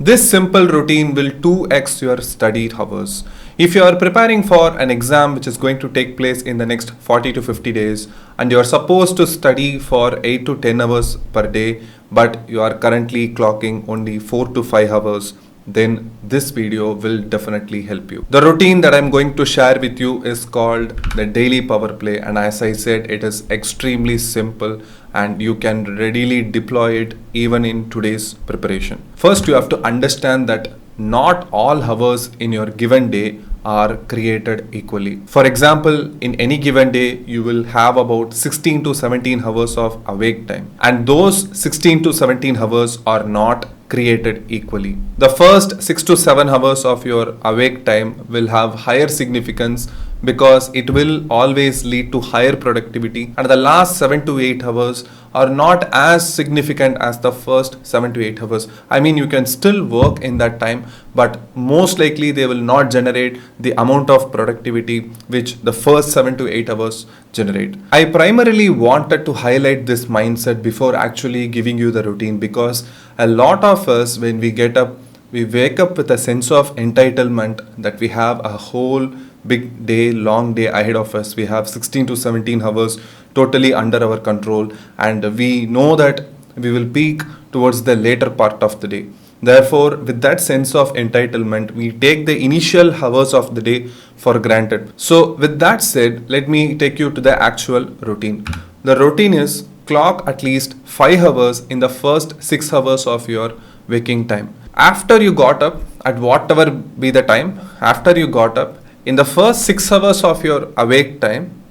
This simple routine will 2x your studied hours. If you are preparing for an exam which is going to take place in the next 40 to 50 days and you are supposed to study for 8 to 10 hours per day, but you are currently clocking only 4 to 5 hours, then this video will definitely help you. The routine that I'm going to share with you is called the Daily Powerplay, and as I said, it is extremely simple and you can readily deploy it even in today's preparation. First, you have to understand that not all hours in your given day are created equally. For example, in any given day, you will have about 16 to 17 hours of awake time, and those 16 to 17 hours are not created equally. The first 6 to 7 hours of your awake time will have higher significance because it will always lead to higher productivity, and the last 7 to 8 hours are not as significant as the first 7 to 8 hours. I mean, you can still work in that time, but most likely they will not generate the amount of productivity which the first 7 to 8 hours generate. I primarily wanted to highlight this mindset before actually giving you the routine, because a lot of us, when we get up, we wake up with a sense of entitlement that we have a whole big day, long day ahead of us. We have 16 to 17 hours totally under our control, and we know that we will peak towards the later part of the day. Therefore, with that sense of entitlement, we take the initial hours of the day for granted. So, with that said, let me take you to the actual routine. The routine is clock at least 5 hours in the first 6 hours of your waking time. After you got up, at whatever be the time, after you got up, in the first 6 hours of your awake time,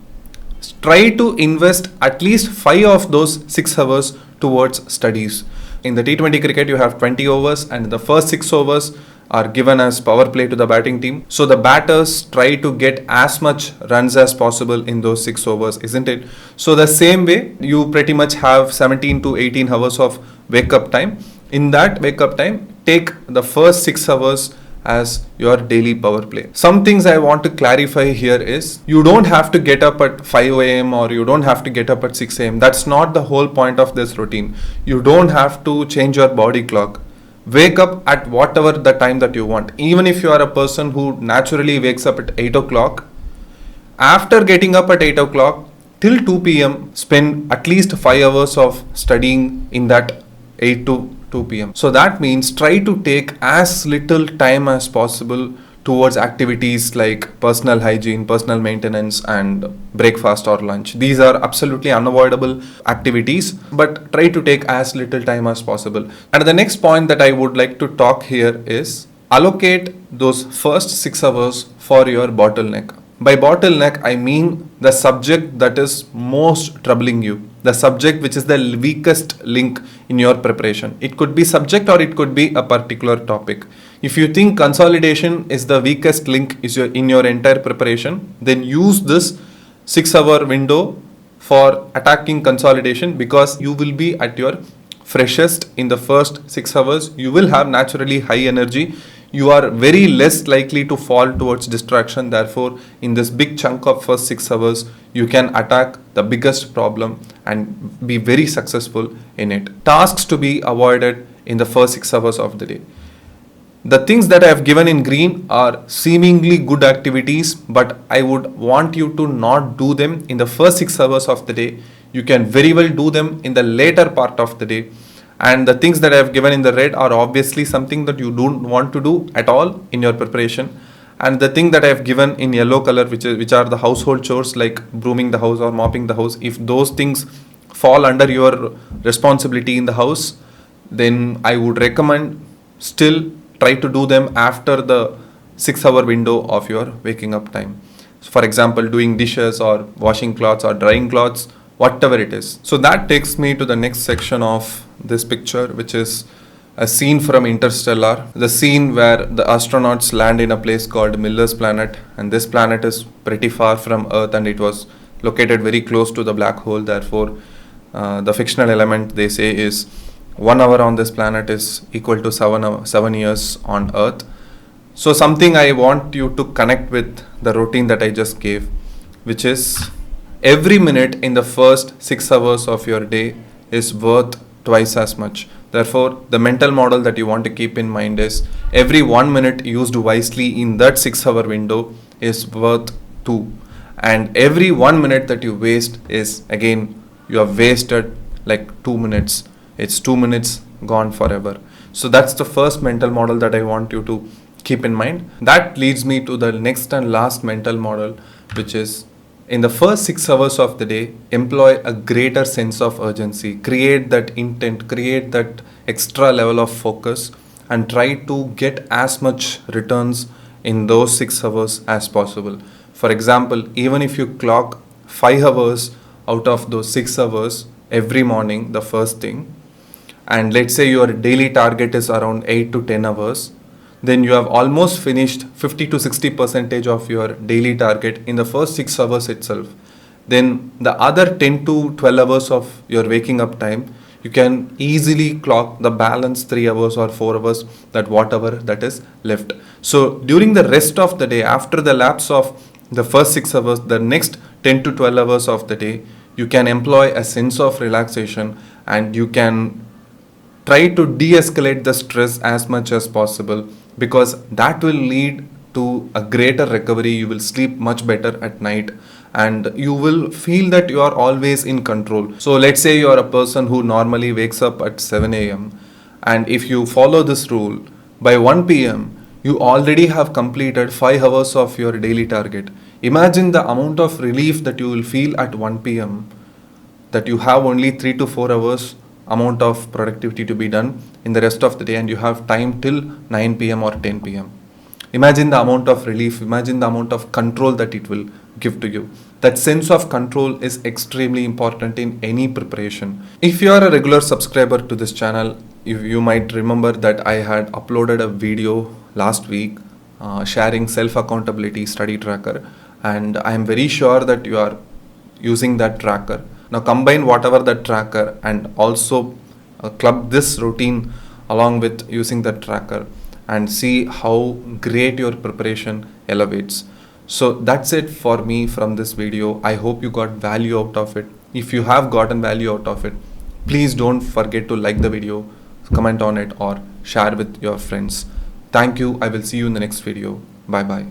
try to invest at least 5 of those 6 hours towards studies. In the T20 cricket, you have 20 overs, and the first 6 overs are given as power play to the batting team. So the batters try to get as much runs as possible in those 6 overs, isn't it? So the same way, you pretty much have 17 to 18 hours of wake up time. In that wake up time, take the first 6 hours as your daily power play. Some things I want to clarify here is, you don't have to get up at 5 a.m. or you don't have to get up at 6 a.m. That's not the whole point of this routine. You don't have to change your body clock. Wake up at whatever the time that you want. Even if you are a person who naturally wakes up at 8 o'clock, after getting up at 8 o'clock till 2 p.m., spend at least 5 hours of studying in that 8 to 2 p.m. So that means try to take as little time as possible towards activities like personal hygiene, personal maintenance, and breakfast or lunch. These are absolutely unavoidable activities, but try to take as little time as possible. And the next point that I would like to talk here is, allocate those first 6 hours for your bottleneck. By bottleneck, I mean the subject that is most troubling you, the subject which is the weakest link in your preparation. It could be subject or it could be a particular topic. If you think consolidation is the weakest link in your entire preparation, then use this 6-hour window for attacking consolidation, because you will be at your freshest in the first 6 hours. You will have naturally high energy. You are very less likely to fall towards distraction. Therefore, in this big chunk of first 6 hours, you can attack the biggest problem and be very successful in it. Tasks to be avoided in the first 6 hours of the day. The things that I have given in green are seemingly good activities, but I would want you to not do them in the first 6 hours of the day. You can very well do them in the later part of the day. And the things that I have given in the red are obviously something that you don't want to do at all in your preparation. And the thing that I have given in yellow color, which are the household chores like brooming the house or mopping the house, if those things fall under your responsibility in the house, then I would recommend still try to do them after the 6-hour window of your waking up time. So for example, doing dishes or washing clothes or drying clothes, whatever it is. So that takes me to the next section of this picture, which is a scene from Interstellar, the scene where the astronauts land in a place called Miller's Planet, and this planet is pretty far from Earth and it was located very close to the black hole. Therefore, the fictional element, they say, is 1 hour on this planet is equal to 7 years on Earth. So something I want you to connect with the routine that I just gave, which is every minute in the first 6 hours of your day is worth twice as much. Therefore, the mental model that you want to keep in mind is every 1 minute used wisely in that 6 hour window is worth 2. And every 1 minute that you waste is again, you have wasted like 2 minutes. It's 2 minutes gone forever. So that's the first mental model that I want you to keep in mind. That leads me to the next and last mental model, which is in the first 6 hours of the day, employ a greater sense of urgency, create that intent, create that extra level of focus, and try to get as much returns in those 6 hours as possible. For example, even if you clock 5 hours out of those 6 hours every morning, the first thing, and let's say your daily target is around 8 to 10 hours, then you have almost finished 50 to 60 percentage of your daily target in the first 6 hours itself. Then the other 10 to 12 hours of your waking up time, you can easily clock the balance 3 hours or 4 hours, that whatever that is left. So during the rest of the day, after the lapse of the first 6 hours, the next 10 to 12 hours of the day, you can employ a sense of relaxation, and you can try to de-escalate the stress as much as possible, because that will lead to a greater recovery. You will sleep much better at night, and you will feel that you are always in control. So let's say you are a person who normally wakes up at 7 a.m. and if you follow this rule, by 1 p.m. you already have completed 5 hours of your daily target. Imagine the amount of relief that you will feel at 1 p.m. that you have only 3 to 4 hours amount of productivity to be done in the rest of the day, and you have time till 9 p.m. or 10 p.m. Imagine the amount of relief, imagine the amount of control that it will give to you. That sense of control is extremely important in any preparation. If you are a regular subscriber to this channel, you might remember that I had uploaded a video last week sharing self-accountability study tracker, and I am very sure that you are using that tracker. Now combine whatever that tracker and also club this routine along with using the tracker, and see how great your preparation elevates. So that's it for me from this video. I hope you got value out of it. If you have gotten value out of it, please don't forget to like the video, comment on it, or share with your friends. Thank you. I will see you in the next video. Bye bye.